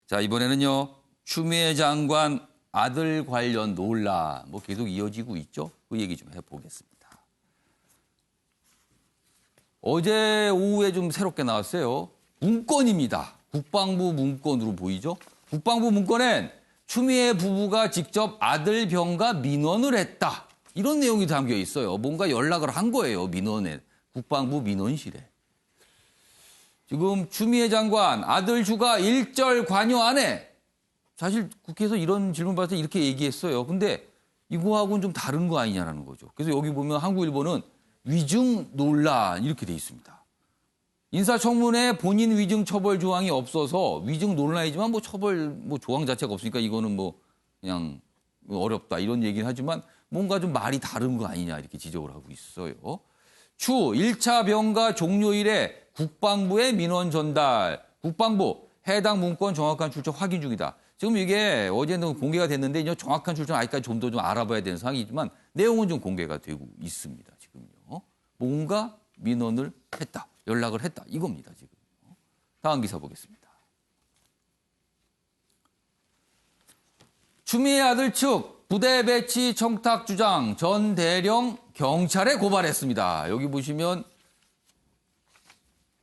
자, 이번에는요. 추미애 장관 아들 관련 논란 뭐 계속 이어지고 있죠. 그 얘기 좀 해보겠습니다. 어제 오후에 좀 새롭게 나왔어요. 문건입니다. 국방부 문건으로 보이죠. 국방부 문건엔 추미애 부부가 직접 아들 병가 민원을 했다. 이런 내용이 담겨 있어요. 뭔가 연락을 한 거예요. 민원에. 국방부 민원실에. 지금 추미애 장관 아들 휴가 일절 관여 안 해. 사실 국회에서 이런 질문 받을 때 이렇게 얘기했어요. 근데 이거하고는 좀 다른 거 아니냐라는 거죠. 그래서 여기 보면 한국일보는 위증 논란 이렇게 돼 있습니다. 인사청문회 본인 위증 처벌 조항이 없어서 위증 논란이지만 뭐 처벌 뭐 조항 자체가 없으니까 이거는 뭐 그냥 어렵다 이런 얘기는 하지만 뭔가 좀 말이 다른 거 아니냐 이렇게 지적을 하고 있어요. 추 1차 병가 종료일에 국방부에 민원 전달. 국방부 해당 문건 정확한 출처 확인 중이다. 지금 이게 어제는 공개가 됐는데 이제 정확한 출처 아직까지 좀 더 좀 알아봐야 되는 상황이지만 내용은 좀 공개가 되고 있습니다. 지금요. 뭔가 민원을 했다. 연락을 했다. 이겁니다. 지금. 다음 기사 보겠습니다. 추미애 아들 측 부대 배치 청탁 주장 전 대령 경찰에 고발했습니다. 여기 보시면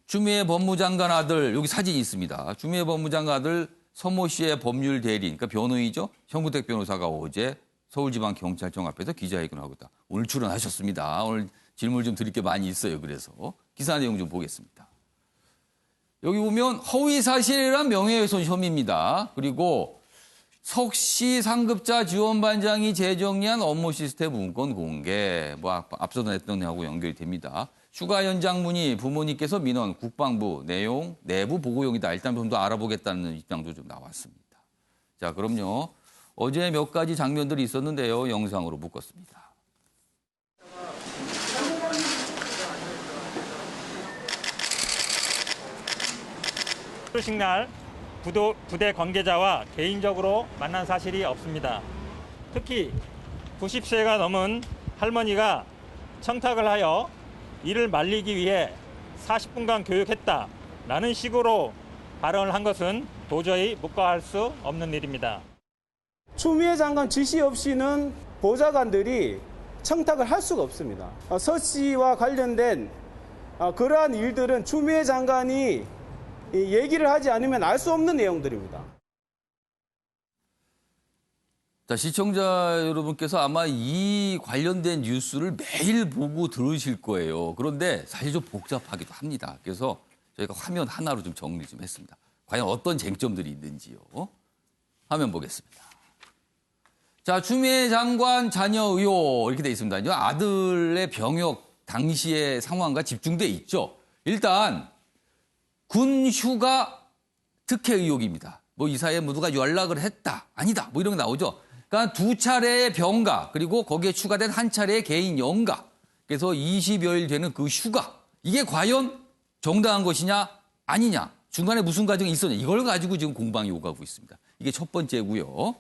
추미애 법무장관 아들 여기 사진이 있습니다. 추미애 법무장관 아들 서모 씨의 법률 대리인, 그러니까 변호인이죠. 형구택 변호사가 어제 서울지방경찰청 앞에서 기자회견을 하고 있다. 오늘 출연하셨습니다. 오늘 질문 좀 드릴 게 많이 있어요. 그래서 기사 내용 좀 보겠습니다. 여기 보면 허위사실이란 명예훼손 혐의입니다. 그리고 석시 상급자 지원반장이 재정리한 업무 시스템 문건 공개. 뭐 앞서도 했던 내용하고 연결이 됩니다. 휴가 연장 문의 부모님께서 민원 국방부 내용 내부 보고용이다. 일단 좀 더 알아보겠다는 입장도 좀 나왔습니다. 자, 그럼요. 어제 몇 가지 장면들이 있었는데요. 영상으로 묶었습니다. 결혼식 날 부대 관계자와 개인적으로 만난 사실이 없습니다. 특히 90세가 넘은 할머니가 청탁을 하여 이를 말리기 위해 40분간 교육했다라는 식으로 발언을 한 것은 도저히 묵과할 수 없는 일입니다. 추미애 장관 지시 없이는 보좌관들이 청탁을 할 수가 없습니다. 서 씨와 관련된 그러한 일들은 추미애 장관이 얘기를 하지 않으면 알 수 없는 내용들입니다. 자, 시청자 여러분께서 아마 이 관련된 뉴스를 매일 보고 들으실 거예요. 그런데 사실 좀 복잡하기도 합니다. 그래서 저희가 화면 하나로 좀 정리 좀 했습니다. 과연 어떤 쟁점들이 있는지요. 화면 보겠습니다. 자, 추미애 장관 자녀 의혹 이렇게 돼 있습니다. 아들의 병역 당시의 상황과 집중돼 있죠. 일단 군 휴가 특혜 의혹입니다. 뭐 이 사이에 누가 연락을 했다, 아니다, 뭐 이런 게 나오죠. 그러니까 두 차례의 병가 그리고 거기에 추가된 한 차례의 개인 연가. 그래서 20여일 되는 그 휴가. 이게 과연 정당한 것이냐 아니냐. 중간에 무슨 과정이 있었냐. 이걸 가지고 지금 공방이 오가고 있습니다. 이게 첫 번째고요.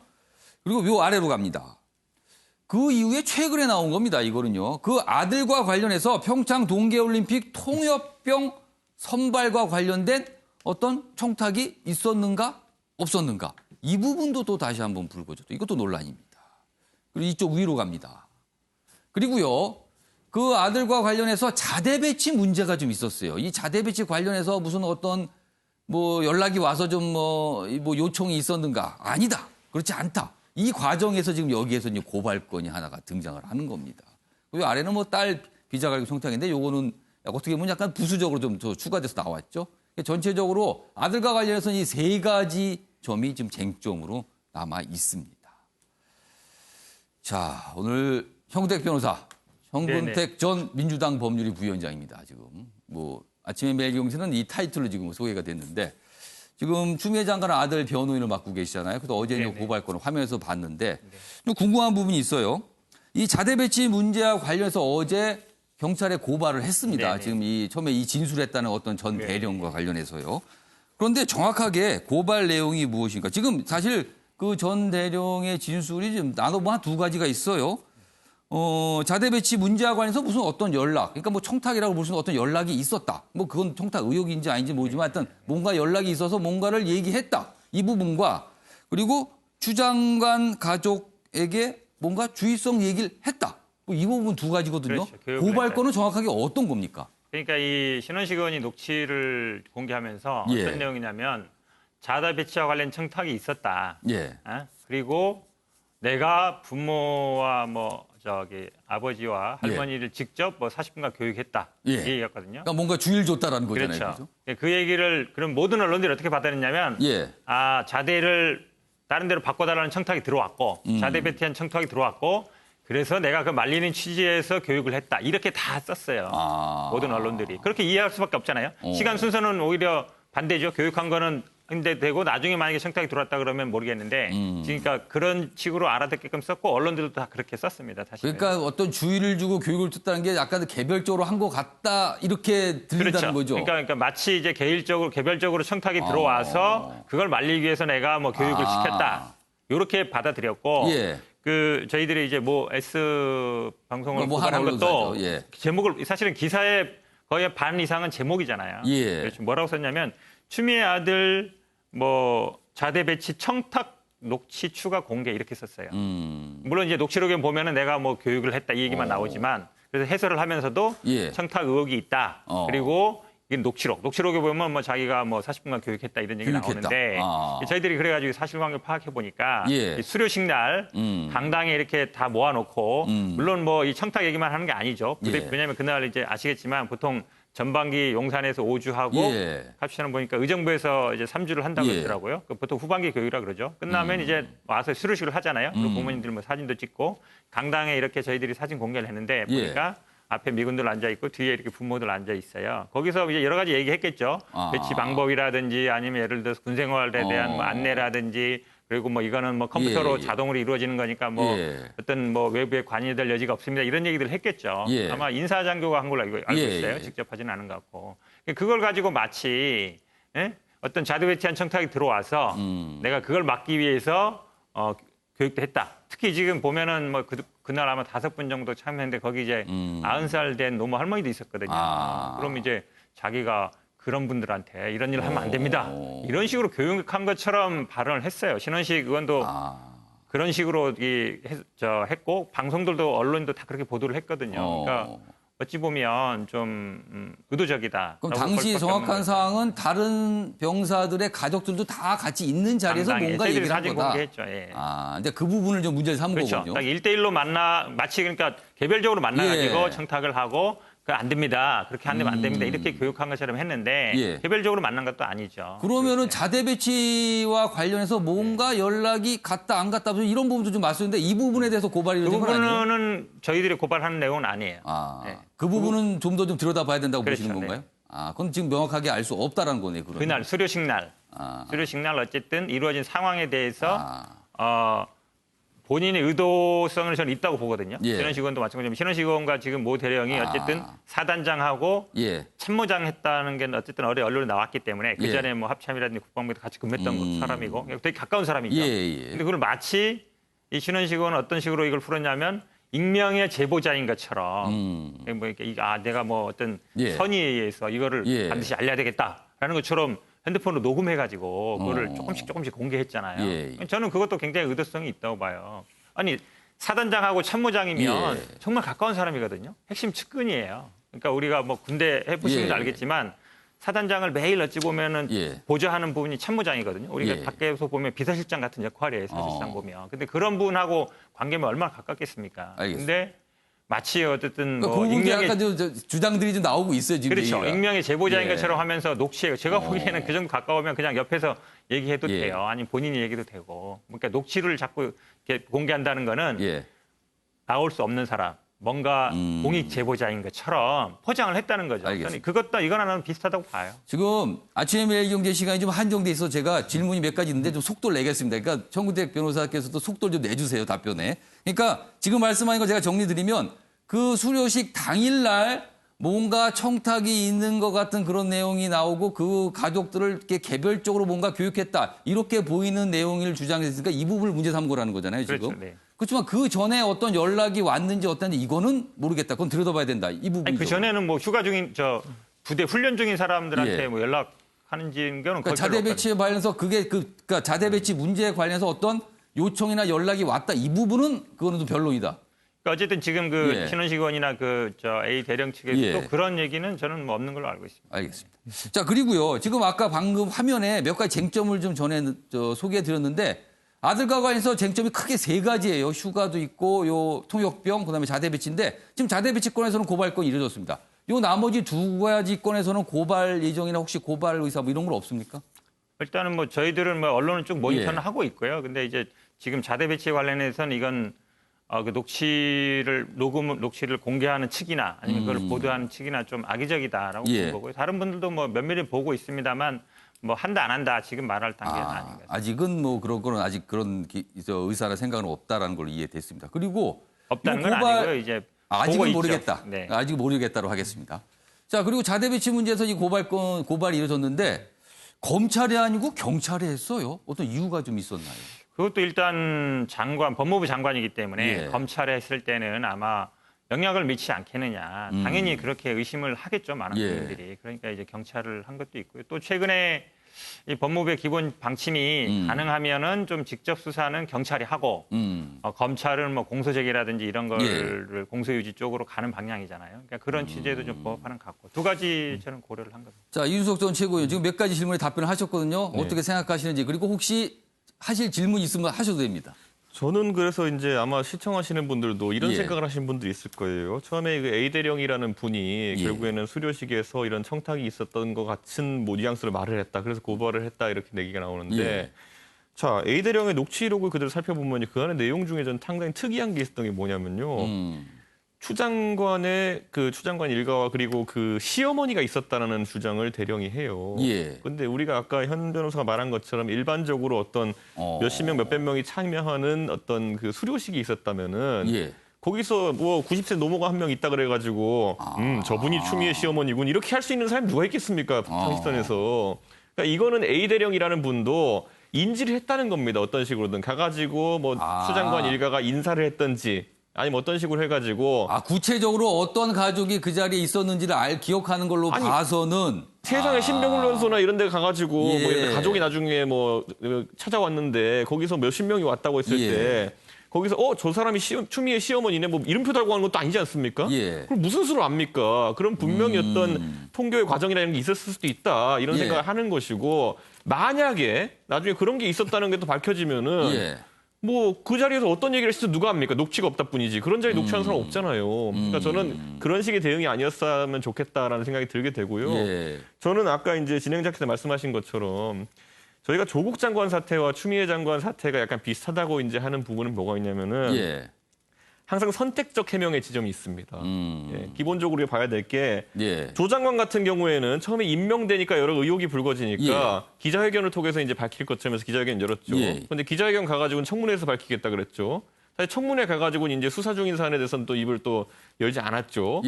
그리고 요 아래로 갑니다. 그 이후에 최근에 나온 겁니다. 이거는요. 그 아들과 관련해서 평창 동계올림픽 통역병 선발과 관련된 어떤 청탁이 있었는가 없었는가. 이 부분도 또 다시 한번 불거졌죠. 이것도 논란입니다. 그리고 이쪽 위로 갑니다. 그리고요. 그 아들과 관련해서 자대 배치 문제가 좀 있었어요. 이 자대 배치 관련해서 무슨 어떤 뭐 연락이 와서 좀 뭐 요청이 있었는가. 아니다. 그렇지 않다. 이 과정에서 지금 여기에서 이제 고발건이 하나가 등장을 하는 겁니다. 그 아래는 뭐 딸 비자갈기 청탁인데 요거는 어떻게 보면 약간 부수적으로 좀 더 추가돼서 나왔죠. 전체적으로 아들과 관련해서는 이 세 가지 점이 지금 쟁점으로 남아 있습니다. 자, 오늘 형구택 변호사, 형근택 전 민주당 법률위 부위원장입니다. 지금 뭐 아침에 매일경제는 이 타이틀로 지금 소개가 됐는데 지금 추미애 장관 아들 변호인을 맡고 계시잖아요. 그래서 어제 고발권을 화면에서 봤는데 좀 궁금한 부분이 있어요. 이 자대 배치 문제와 관련해서 어제 경찰에 고발을 했습니다. 네네. 지금 처음에 이 진술했다는 어떤 전 대령과 관련해서요. 그런데 정확하게 고발 내용이 무엇인가? 지금 사실 그 전 대령의 진술이 지금 나눠보면 한 두 가지가 있어요. 자대 배치 문제와 관해서 무슨 어떤 연락, 그러니까 뭐 청탁이라고 볼 수 있는 어떤 연락이 있었다. 뭐 그건 청탁 의혹인지 아닌지 모르지만 하여튼 뭔가 연락이 있어서 뭔가를 얘기했다. 이 부분과 그리고 추 장관 가족에게 뭔가 주의성 얘기를 했다. 이 부분 두 가지거든요. 그렇죠. 고발건은 정확하게 어떤 겁니까? 그러니까 이 신원식 의원이 녹취를 공개하면서 예. 어떤 내용이냐면 자다 배치와 관련 청탁이 있었다. 예. 그리고 내가 부모와 아버지와 할머니를 직접 40분간 교육했다. 예. 이 얘기였거든요. 그러니까 뭔가 주의를 줬다라는 거잖아요. 그렇죠. 그죠? 그 얘기를 그럼 모든 언론들이 어떻게 받아냈냐면 예. 자대를 다른 데로 바꿔달라는 청탁이 들어왔고 자대 배치한 청탁이 들어왔고 그래서 내가 그 말리는 취지에서 교육을 했다. 이렇게 다 썼어요. 모든 언론들이. 그렇게 이해할 수밖에 없잖아요. 시간 순서는 오히려 반대죠. 교육한 거는 근데 되고 나중에 만약에 청탁이 들어왔다 그러면 모르겠는데 그러니까 그런 식으로 알아듣게끔 썼고 언론들도 다 그렇게 썼습니다. 사실은. 그러니까 어떤 주의를 주고 교육을 줬다는 게 약간 개별적으로 한 것 같다 이렇게 들린다는 그렇죠. 거죠. 그러니까 마치 이제 개별적으로 청탁이 들어와서 그걸 말리기 위해서 내가 교육을 시켰다. 이렇게 받아들였고 예. 저희들이 이제 S 방송을 뭐 고발한 하나 것도 올라가죠. 예. 제목을 사실은 기사의 거의 반 이상은 제목이잖아요. 예. 그래서 뭐라고 썼냐면 추미애 아들 자대 배치 청탁 녹취 추가 공개 이렇게 썼어요. 물론 이제 녹취록에 보면은 내가 교육을 했다 이 얘기만 나오지만 그래서 해설을 하면서도 예. 청탁 의혹이 있다. 그리고 이게 녹취록에 보면 자기가 40분간 교육했다 이런 얘기 교육했다. 나오는데 저희들이 그래가지고 사실관계를 파악해 보니까 예. 수료식 날 강당에 이렇게 다 모아놓고 물론 이 청탁 얘기만 하는 게 아니죠. 예. 왜냐하면 그날 이제 아시겠지만 보통 전반기 용산에서 5주하고 예. 합치는 보니까 의정부에서 이제 3주를 한다고 예. 했더라고요. 보통 후반기 교육이라 그러죠. 끝나면 이제 와서 수료식을 하잖아요. 그리고 부모님들 사진도 찍고 강당에 이렇게 저희들이 사진 공개를 했는데 예. 보니까 앞에 미군들 앉아 있고 뒤에 이렇게 부모들 앉아 있어요. 거기서 이제 여러 가지 얘기했겠죠. 배치 방법이라든지 아니면 예를 들어서 군 생활에 대한 안내라든지 그리고 이거는 컴퓨터로 예. 자동으로 이루어지는 거니까 예. 어떤 외부에 관여될 여지가 없습니다. 이런 얘기들을 했겠죠. 예. 아마 인사장교가 한 걸로 알고 예. 있어요. 예. 직접 하지는 않은 것 같고. 그걸 가지고 마치 어떤 자대 배치한 청탁이 들어와서 내가 그걸 막기 위해서 교육도 했다. 특히 지금 보면은 그날 아마 5분 정도 참여했는데 거기 이제 90살 된 노모 할머니도 있었거든요. 그럼 이제 자기가 그런 분들한테 이런 일을 하면 안 됩니다. 이런 식으로 교육한 것처럼 발언을 했어요. 신원식 의원도 그런 식으로 했고 방송들도 언론도 다 그렇게 보도를 했거든요. 그러니까 어찌 보면 좀 의도적이다. 그럼 당시 정확한 사항은 다른 병사들의 가족들도 다 같이 있는 자리에서 뭔가 얘기를 한 사진 거다. 공개했죠. 예. 근데 그 부분을 좀 문제를 삼은 그렇죠. 거군요. 딱 1대1로 마치 그러니까 개별적으로 만나가지고 예. 청탁을 하고 안 됩니다. 그렇게 하면 안 됩니다. 이렇게 교육한 것처럼 했는데 예. 개별적으로 만난 것도 아니죠. 그러면은 자대 배치와 관련해서 뭔가 연락이 갔다 안 갔다 이런 부분도 좀 맞섰는데 이 부분에 대해서 고발이 그 된 건 아니에요? 부분은 저희들이 고발하는 내용은 아니에요. 네. 그 부분은 좀 더 좀 들여다봐야 된다고 그렇죠. 보시는 건가요? 그건 지금 명확하게 알 수 없다라는 거네요. 그러면. 그날 수료식 날 어쨌든 이루어진 상황에 대해서 본인의 의도성을 저는 있다고 보거든요. 예. 신원식 의원도 마찬가지로 신원식 의원과 지금 모 대령이 어쨌든 사단장하고 예. 참모장 했다는 게 어쨌든 언론에 나왔기 때문에 그 전에 합참이라든지 국방부에도 같이 근무했던 사람이고 되게 가까운 사람이죠. 근데 그걸 마치 이 신원식 의원은 어떤 식으로 이걸 풀었냐면 익명의 제보자인 것처럼 내가 어떤 선의에 의해서 이거를 반드시 알려야 되겠다라는 것처럼 핸드폰으로 녹음해가지고 그거를 조금씩 공개했잖아요. 저는 그것도 굉장히 의도성이 있다고 봐요. 아니 사단장하고 참모장이면 정말 가까운 사람이거든요. 핵심 측근이에요. 그러니까 우리가 군대 해보시면 알겠지만 사단장을 매일 어찌 보면은 보좌하는 부분이 참모장이거든요. 우리가 밖에서 보면 비서실장 같은 역할이에요. 사실상 보면. 근데 그런 분하고 관계면 얼마나 가깝겠습니까? 근데 마치 어쨌든 그 부분이 약간 주장들이 좀 나오고 있어요. 지금 그렇죠. 얘기가. 익명의 제보자인 것처럼 하면서 녹취해요. 제가 보기에는 그 정도 가까우면 그냥 옆에서 얘기해도 돼요. 아니면 본인이 얘기도 되고. 그러니까 녹취를 자꾸 이렇게 공개한다는 거는 나올 수 없는 사람. 뭔가 공익 제보자인 것처럼 포장을 했다는 거죠. 그것도 이거는 비슷하다고 봐요. 지금 아침에 매일경제 시간이 좀 한정돼 있어서 제가 질문이 몇 가지 있는데 좀 속도를 내겠습니다. 그러니까 정구택 변호사께서도 속도를 좀 내주세요. 답변에. 그러니까 지금 말씀하신 거 제가 정리드리면 그 수료식 당일날 뭔가 청탁이 있는 것 같은 그런 내용이 나오고 그 가족들을 이렇게 개별적으로 뭔가 교육했다. 이렇게 보이는 내용을 주장했으니까 이 부분을 문제 삼은 거라는 거잖아요. 지금. 그렇죠. 네. 그렇지만 그 전에 어떤 연락이 왔는지 어떤지 이거는 모르겠다. 그건 들여다봐야 된다. 이 부분이죠. 그 전에는 휴가 중인 부대 훈련 중인 사람들한테 연락 하는지는 그러니까 자대 배치에 관련해서 그러니까 자대 배치 문제에 관련해서 어떤 요청이나 연락이 왔다 이 부분은 그거는 좀 변론이다. 그러니까 어쨌든 지금 그 신원식 의원이나 A 대령 측에서 또 그런 얘기는 저는 뭐 없는 걸로 알고 있습니다. 알겠습니다. 자 그리고요 지금 아까 방금 화면에 몇 가지 쟁점을 좀 소개해드렸는데 아들과 관련해서 쟁점이 크게 세 가지예요. 휴가도 있고 요 통역병 그다음에 자대 배치인데 지금 자대 배치권에서는 고발건이 이루어졌습니다. 요 나머지 두 가지 건에서는 고발 예정이나 혹시 고발 의사 뭐 이런 건 없습니까? 일단은 뭐 저희들은 뭐 언론을 쭉 모니터는 하고 있고요. 근데 이제 지금 자대 배치 관련해서는 이건 그 녹취를 공개하는 측이나 아니면 그걸 보도하는 측이나 좀 악의적이다라고 보는 거고요. 다른 분들도 뭐 면밀히 보고 있습니다만 뭐 한다 안 한다 지금 말할 단계는 아닌 것 같습니다. 아직은 뭐 그런 거는 아직 그런 의사나 생각은 없다라는 걸로 이해됐습니다. 그리고 없다는 건 아니고요. 이제 아직은 모르겠다. 네. 아직 모르겠다로 하겠습니다. 자 그리고 자대 배치 문제에서 이 고발이 이루어졌는데 검찰이 아니고 경찰이 했어요. 어떤 이유가 좀 있었나요? 그것도 일단 법무부 장관이기 때문에 검찰에 했을 때는 아마 영향을 미치지 않겠느냐. 당연히 그렇게 의심을 하겠죠. 많은 국민들이. 그러니까 이제 경찰을 한 것도 있고요. 또 최근에 이 법무부의 기본 방침이 가능하면은 좀 직접 수사는 경찰이 하고 검찰은 뭐 공소제기라든지 이런 거를 공소유지 쪽으로 가는 방향이잖아요. 그러니까 그런 취지에도 좀 부합하는 것 같고 두 가지 저는 고려를 한 겁니다. 자 이준석 전 최고위원 지금 몇 가지 질문에 답변을 하셨거든요. 어떻게 생각하시는지 그리고 혹시 하실 질문 있으면 하셔도 됩니다. 저는 그래서 이제 아마 시청하시는 분들도 이런 생각을 하시는 분들이 있을 거예요. 처음에 그 A 대령이라는 분이 결국에는 수료식에서 이런 청탁이 있었던 것 같은 뭐 뉘앙스로 말을 했다. 그래서 고발을 했다 이렇게 얘기가 나오는데 자 A 대령의 녹취록을 그대로 살펴보면 그 안에 내용 중에 전 상당히 특이한 게 있었던 게 뭐냐면요. 추 장관의 추 장관 일가와 그리고 그 시어머니가 있었다는 주장을 대령이 해요. 근데 우리가 아까 현 변호사가 말한 것처럼 일반적으로 어떤 몇십 명, 몇백 명이 참여하는 어떤 그 수료식이 있었다면은 거기서 뭐 90세 노모가 한 명 있다 그래가지고 저분이 추미애 시어머니군 이렇게 할 수 있는 사람이 누가 있겠습니까? 상식선에서. 그러니까 이거는 A 대령이라는 분도 인지를 했다는 겁니다. 어떤 식으로든 가가지고 뭐 추 장관 일가가 인사를 했던지. 아니면 어떤 식으로 해가지고 구체적으로 어떤 가족이 그 자리에 있었는지를 기억하는 걸로 봐서는 세상에 신병훈련소나 이런 데 가가지고 뭐 이런 가족이 나중에 뭐 찾아왔는데 거기서 몇십 명이 왔다고 했을 때 거기서 저 사람이 추미애 시어머니네 뭐 이름표 달고 하는 것도 아니지 않습니까? 그럼 무슨 수로 압니까? 그럼 분명히 어떤 통교의 과정이라는 게 있었을 수도 있다 이런 생각을 하는 것이고 만약에 나중에 그런 게 있었다는 게 또 밝혀지면은 뭐 그 자리에서 어떤 얘기를 했을지 누가 합니까? 녹취가 없다 뿐이지. 그런 자리에 녹취하는 사람 없잖아요. 그러니까 저는 그런 식의 대응이 아니었으면 좋겠다라는 생각이 들게 되고요. 저는 아까 이제 진행자께서 말씀하신 것처럼 저희가 조국 장관 사태와 추미애 장관 사태가 약간 비슷하다고 이제 하는 부분은 뭐가 있냐면은 항상 선택적 해명의 지점이 있습니다. 기본적으로 봐야 될 게 조 장관 같은 경우에는 처음에 임명되니까 여러 의혹이 불거지니까 기자회견을 통해서 이제 밝힐 것처럼해서 기자회견 열었죠. 그런데 기자회견 가가지고는 청문회에서 밝히겠다 그랬죠. 사실 청문회 가가지고는 이제 수사 중인 사안에 대해서는 또 입을 또 열지 않았죠.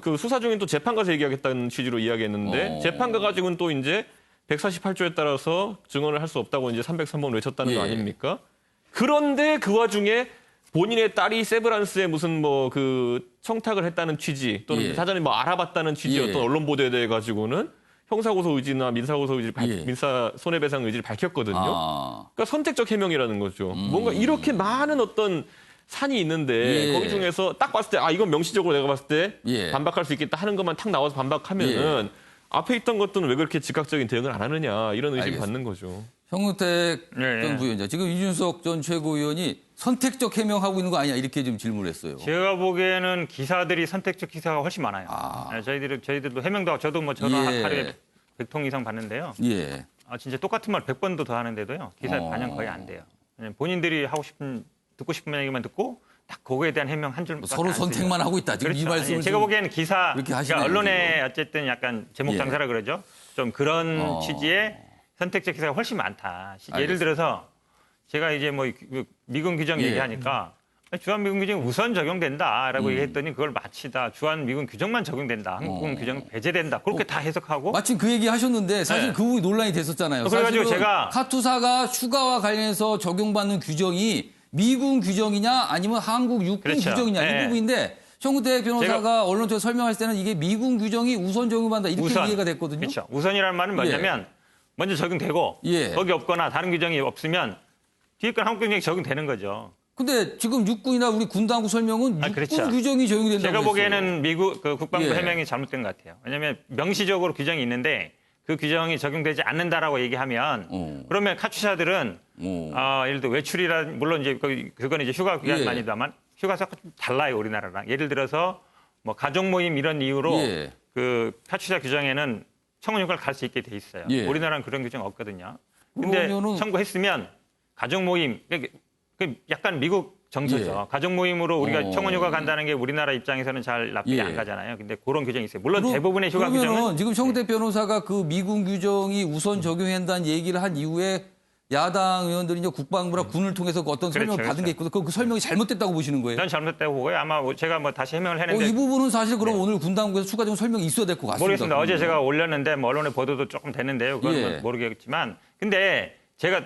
그 수사 중인 또 재판 가서 얘기하겠다는 취지로 이야기했는데 재판 가가지고는 또 이제 148조에 따라서 증언을 할 수 없다고 이제 303번 외쳤다는 거 아닙니까? 그런데 그 와중에 본인의 딸이 세브란스에 무슨 뭐 그 청탁을 했다는 취지 또는 사전에 뭐 알아봤다는 취지의 어떤 언론 보도에 대해 가지고는 형사고소 의지나 민사고소 의지를 민사 손해배상 의지를 밝혔거든요. 그러니까 선택적 해명이라는 거죠. 뭔가 이렇게 많은 어떤 산이 있는데 거기 중에서 딱 봤을 때 이건 명시적으로 내가 봤을 때 반박할 수 있겠다 하는 것만 탁 나와서 반박하면은 앞에 있던 것들은 왜 그렇게 즉각적인 대응을 안 하느냐 이런 의심을 받는 거죠. 정우택 전 부위원장, 지금 이준석 전 최고위원이 선택적 해명하고 있는 거 아니냐 이렇게 좀 질문을 했어요. 제가 보기에는 기사들이 선택적 기사가 훨씬 많아요. 저희들도 해명도 하고 저도 뭐 전화 하루에 100통 이상 받는데요. 진짜 똑같은 말 100번도 더 하는데도요. 기사에 반영 거의 안 돼요. 본인들이 듣고 싶은 얘기만 듣고 딱 그거에 대한 해명 한 줄만 서로 선택만 하고 있다. 지금 이 말씀을 제가 보기에는 기사 그러니까 언론에 어쨌든 약간 제목 장사라 그러죠. 좀 그런 취지의 선택적 기사가 훨씬 많다. 예를 들어서 제가 이제 뭐 미군 규정 얘기하니까 주한미군 규정이 우선 적용된다라고 얘기했더니 그걸 마치다 주한미군 규정만 적용된다. 한국군 규정은 배제된다. 그렇게 다 해석하고. 마침 그 얘기 하셨는데 사실 그 부분이 논란이 됐었잖아요. 그래가지고 제가 카투사가 휴가와 관련해서 적용받는 규정이 미군 규정이냐 아니면 한국 육군 규정이냐 이 부분인데 정우택 변호사가 언론 쪽에 설명할 때는 이게 미군 규정이 우선 적용한다 이렇게 우선. 이해가 됐거든요. 그렇죠. 우선이라는 말은 뭐냐면 먼저 적용되고 예. 거기 없거나 다른 규정이 없으면 뒤에 건 한국 규정이 적용되는 거죠. 근데 지금 육군이나 우리 군 당국 설명은 육군 그렇죠. 규정이 적용된다고 제가 했어요. 보기에는 미국 그 국방부 예. 해명이 잘못된 것 같아요. 왜냐하면 명시적으로 규정이 있는데 그 규정이 적용되지 않는다라고 얘기하면 그러면 카투샤들은 예를 들어 외출이라 물론 이제 그건 이제 휴가 기간만이다만 휴가사가 좀 달라요 우리나라랑. 예를 들어서 뭐 가족 모임 이런 이유로 예. 그 카투샤 규정에는 청원 휴가를 갈 수 있게 돼 있어요. 예. 우리나라는 그런 규정 없거든요. 근데 그러면은- 청구했으면 가족 모임 그 약간 미국 정서죠. 예. 가족 모임으로 우리가 청원 휴가 간다는 게 우리나라 입장에서는 잘 납득이 예. 안 가잖아요. 근데 그런 규정이 있어요. 물론 대부분의 휴가 그러면은 규정은 지금 정우택 변호사가 그 미군 규정이 우선 적용한다는 얘기를 한 이후에 야당 의원들이 이제 국방부나 군을 통해서 어떤 설명을 그렇죠, 받은 게 있거든요. 그 설명이 잘못됐다고 보시는 거예요? 전 잘못됐다고 보고요. 아마 제가 뭐 다시 해명을 했는데 이 부분은 사실 그럼 오늘 군 당국에서 추가적인 설명이 있어야 될 것 같습니다. 모르겠습니다. 어제 제가 올렸는데 뭐 언론에 보도도 조금 됐는데요. 그건 예. 모르겠지만 근데 제가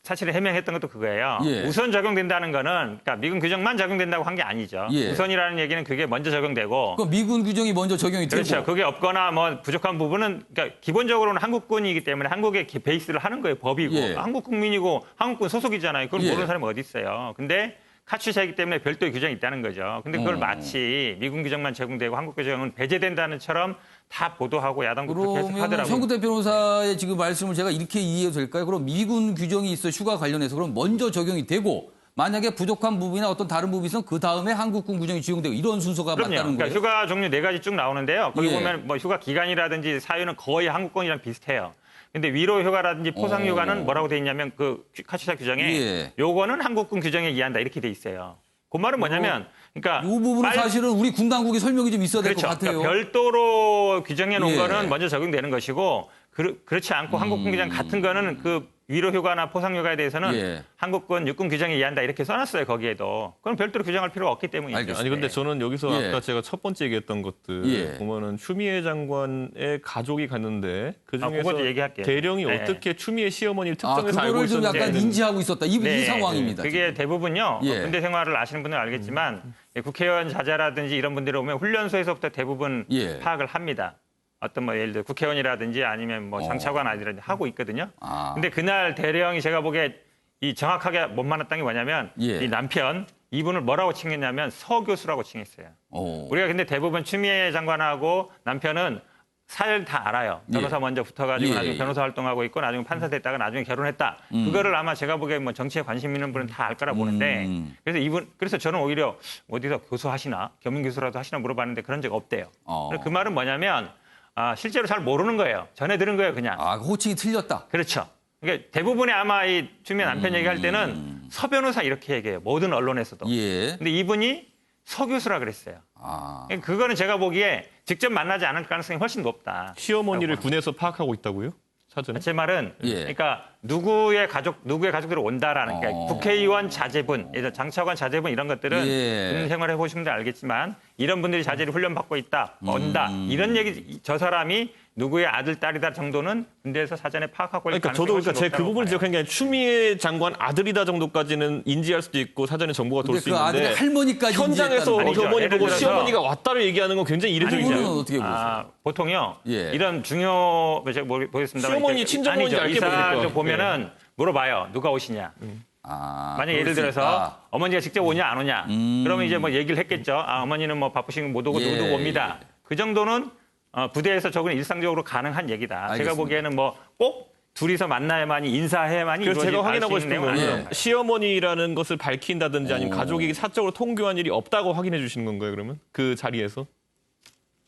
사실 해명했던 것도 그거예요. 예. 우선 적용된다는 거는 그러니까 미군 규정만 적용된다고 한 게 아니죠. 예. 우선이라는 얘기는 그게 먼저 적용되고 그럼 미군 규정이 먼저 적용이 되고 그렇죠. 그게 없거나 뭐 부족한 부분은 그러니까 기본적으로는 한국군이기 때문에 한국의 베이스를 하는 거예요. 법이고 예. 한국 국민이고 한국군 소속이잖아요. 그걸 예. 모르는 사람이 어디 있어요. 근데 카투샤이기 때문에 별도의 규정이 있다는 거죠. 근데 그걸 마치 미군 규정만 적용되고 한국 규정은 배제된다는처럼 다 보도하고 야당도 그렇게 그러면 해석하더라고요. 정구대 변호사의 지금 말씀을 제가 이렇게 이해해도 될까요? 그럼 미군 규정이 있어 휴가 관련해서 그럼 먼저 적용이 되고 만약에 부족한 부분이나 어떤 다른 부분이 있으면 그 다음에 한국군 규정이 적용되고 이런 순서가 그럼요. 맞다는 그러니까 거예요? 휴가 종류 4가지 쭉 나오는데요. 거기 예. 보면 뭐 휴가 기간이라든지 사유는 거의 한국군이랑 비슷해요. 근데 위로 휴가라든지 포상 휴가는 뭐라고 돼 있냐면 그 카투샤 규정에 예. 요거는 한국군 규정에 의한다 이렇게 돼 있어요. 그 말은 뭐냐면 그러니까 이 부분은 사실은 우리 군 당국의 설명이 좀 있어야 될 것 그렇죠. 같아요. 그러니까 별도로 규정해 놓은 예. 거는 먼저 적용되는 것이고 그렇지 않고 한국군 규정 같은 거는 그 위로 휴가나 포상 휴가에 대해서는 예. 한국군 육군 규정에 의한다 이렇게 써놨어요 거기에도. 그건 별도로 규정할 필요가 없기 때문이죠. 알겠습니다. 아니 근데 저는 여기서 예. 아까 제가 첫 번째 얘기했던 것들 예. 보면은 추미애 장관의 가족이 갔는데 그 중에서 그것도 얘기할게요. 대령이 네. 어떻게 추미애 시어머니를 특정해서 알고 그거를 좀 있었는지 약간 인지하고 있었다. 이 네, 상황입니다. 그게 지금. 대부분요. 예. 군대 생활을 아시는 분들은 알겠지만 국회의원 자제라든지 이런 분들이 오면 훈련소에서부터 대부분 예. 파악을 합니다. 어떤 뭐 예를 들어 국회의원이라든지 아니면 뭐 장차관 아니라든지 하고 있거든요. 근데 그날 대령이 제가 보기에 이 정확하게 못 만났던 게 뭐냐면 예. 이 남편 이분을 뭐라고 칭했냐면 서교수라고 칭했어요. 우리가 근데 대부분 추미애 장관하고 남편은 사연 다 알아요. 변호사 예. 먼저 붙어가지고 예, 나중에 예. 변호사 활동하고 있고 나중에 판사 됐다가 나중에 결혼했다. 그거를 아마 제가 보기에 뭐 정치에 관심 있는 분은 다 알 거라 보는데 그래서 저는 오히려 어디서 교수하시나 겸임교수라도 하시나 물어봤는데 그런 적 없대요. 그 말은 뭐냐면 실제로 잘 모르는 거예요. 전해 들은 거예요, 그냥. 호칭이 틀렸다. 그렇죠. 그러니까 대부분의 아마 이 추미애 남편 얘기할 때는 서 변호사 이렇게 얘기해요. 모든 언론에서도. 예. 근데 이분이 서 교수라 그랬어요. 그러니까 그거는 제가 보기에 직접 만나지 않을 가능성이 훨씬 높다. 시어머니를 군에서 파악하고 있다고요? 사전에? 제 말은 예. 그러니까 누구의 가족들이 온다라는 게 국회의원 자제분, 예를 들어 장차관 자제분 이런 것들은 예. 군 생활해 보신 분들 알겠지만 이런 분들이 자제를 훈련받고 있다, 온다 이런 얘기 저 사람이 누구의 아들 딸이다 정도는 군대에서 사전에 파악하고 있을 그러니까 저도 가능성이 그러니까 제가 그 부분을 지적한 게 아니라 추미애 장관 아들이다 정도까지는 인지할 수도 있고 사전에 정보가 돌 근데 수 그 아들이 있는데 할머니까지 현장에서 인지했다는 거죠. 어머니 예를 보고 들어서- 시어머니가 왔다를 얘기하는 건 굉장히 그 부분은 이례적이죠. 어떻게 보세요? 보통요. 예. 이런 중요 제가 보겠습니다. 시어머니, 친정어머니 알게 이사 보니까. 보면은 물어봐요. 누가 오시냐. 만약 그럴 예를 수 들어서 있다. 어머니가 직접 오냐 안 오냐. 그러면 이제 뭐 얘기를 했겠죠. 어머니는 뭐 바쁘신 못 오고 예, 누구 옵니다. 그 정도는 부대에서 저거는 일상적으로 가능한 얘기다. 제가 알겠습니다. 보기에는 뭐 꼭 둘이서 만나야만이 인사해야만이 그래서 제가 확인하고 싶은 내용은 거는 아니에요. 시어머니라는 것을 밝힌다든지 아니면 가족이 사적으로 통교한 일이 없다고 확인해 주시는 건가요, 그러면? 그 자리에서?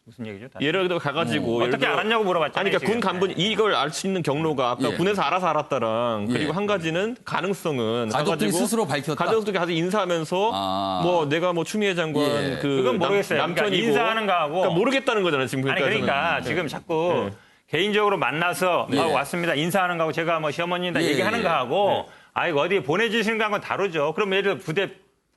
무슨 얘기죠? 예를 들어 가가지고 예를 어떻게 들어- 알았냐고 물어봤잖아요. 아니, 그러니까 군 지금. 간부는 이걸 알 수 있는 경로가 아까 예. 군에서 알아서 알았다랑 그리고 예. 한 가지는 가능성은 가족들이 가가지고 스스로 밝혔다. 가족들이 가서 인사하면서 뭐 내가 뭐 추미애 장관 예. 그 그건 모르겠어요. 남편이고 그러니까 인사하는 거하고 그러니까 모르겠다는 거잖아요 지금 아니 그러니까 그러니까 지금 자꾸 개인적으로 만나서 예. 왔습니다. 인사하는 거하고 제가 뭐 시어머니다 예, 얘기하는 예. 거하고 이거 어디 보내주시는 거하고는 다르죠. 그럼 예를 들어 부대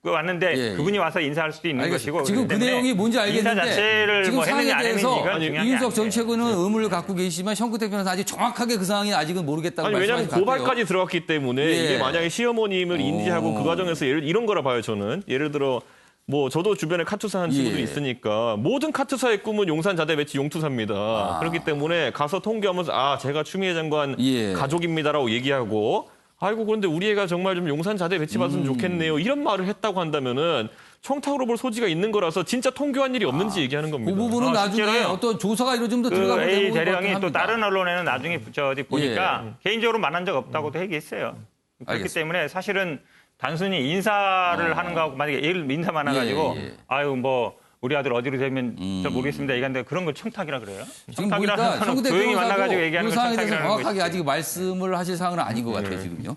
왔는데 예, 예. 그분이 와서 인사할 수도 있는 알겠습니다. 것이고 지금 그 그렇기 때문에 내용이 뭔지 알겠는데 인사 자체를 지금 뭐 했느냐 상황에 안 했느냐 대해서 이건 중요한 게 이윤석 아니에요. 정책위는 의문을 갖고 계시지만 션구택 변호사 아직 정확하게 그 상황이 아직은 모르겠다고 아니 왜냐하면 말씀하신 것 같아요. 고발까지 들어갔기 때문에 예. 이게 만약에 시어머님을 인지하고 그 과정에서 이런 거라 봐요 저는 예를 들어 뭐 저도 주변에 카투사 한 친구들이 있으니까 모든 카투사의 꿈은 용산 자대 배치 용투사입니다. 그렇기 때문에 가서 통교하면서 아 제가 추미애 장관 가족입니다라고 얘기하고 아이고 그런데 우리 애가 정말 좀 용산 자대 배치 받으면 좋겠네요. 이런 말을 했다고 한다면은 청탁으로 볼 소지가 있는 거라서 진짜 통교한 일이 없는지 얘기하는 겁니다. 그 부분은 나중에 실제로요. 어떤 조사가 이루어지면 더 들어가면 A 되는 것 대령이 같긴 또 합니다. 다른 언론에는 나중에 어디 보니까 개인적으로 만난 적 없다고도 얘기했어요. 그렇기 알겠습니다. 때문에 사실은 단순히 인사를 하는 거하고 만약에 인사 만나가지고 아유 뭐 우리 아들 어디로 되면 잘 모르겠습니다. 얘기하는데 그런 걸 청탁이라 그래요. 지금 보니까 청탁이라는 송 조용히 대표가 만나가지고 얘기하는 그 걸 사항에 대해서 청탁이라는 정확하게 것이죠. 아직 말씀을 하실 사항은 아닌 것 같아요 지금요.